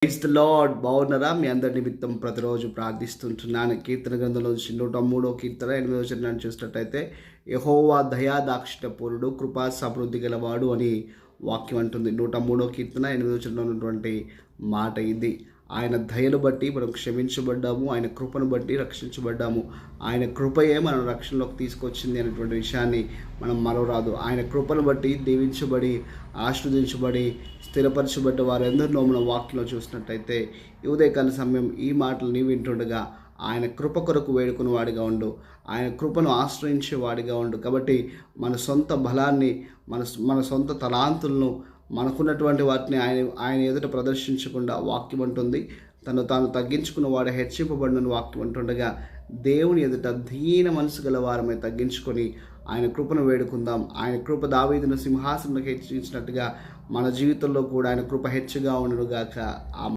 Praise the lord. బాగున్నారా? మీ అందరి నిమిత్తం ప్రతిరోజు ప్రార్థిస్తుంటున్నాను. కీర్తన గ్రంథంలో 103 కీర్తన 8వ వచనాన్ని చూసినట్టయితే, యెహోవా దయా దాక్షిణ్యపూర్ణుడు, కృపా సమృద్ధి గలవాడు అని వాక్యం అంటుంది. 103 కీర్తన 8వ వచనంలో ఉన్నటువంటి మాట ఇది. ఆయన దయను బట్టి మనం క్షమించబడ్డాము, ఆయన కృపను బట్టి రక్షించబడ్డాము. ఆయన కృపయే మనం రక్షణలోకి తీసుకొచ్చింది అనేటువంటి విషయాన్ని మనం మరవరాదు. ఆయన కృపను బట్టి దీవించబడి, ఆశీర్వదించబడి, స్థిరపరచబడ్డ వారందరిలో మనం వాక్యంలో చూసినట్టయితే, ఈ ఉదయకాల సమయం ఈ మాటలు నీ వింటుండగా ఆయన కృప కొరకు వేడుకునే వాడిగా ఉండు, ఆయన కృపను ఆశ్రయించే వాడిగా ఉండు. కాబట్టి మన సొంత బలాన్ని, మన సొంత తలాంతులను, మనకున్నటువంటి వాటిని ఆయన ఎదుట ప్రదర్శించకుండా వాక్యం అంటుంది, తాను తగ్గించుకున్న వాడు హెచ్చింపబడిన వాక్యం అంటుండగా, దేవుని ఎదుట దీన మనసు గల వారమై తగ్గించుకొని ఆయన కృపను వేడుకుందాం. ఆయన కృప దావీదును సింహాసనంలోకి హెచ్చించినట్టుగా మన జీవితంలో కూడా ఆయన కృప హెచ్చుగా ఉండునుగాక.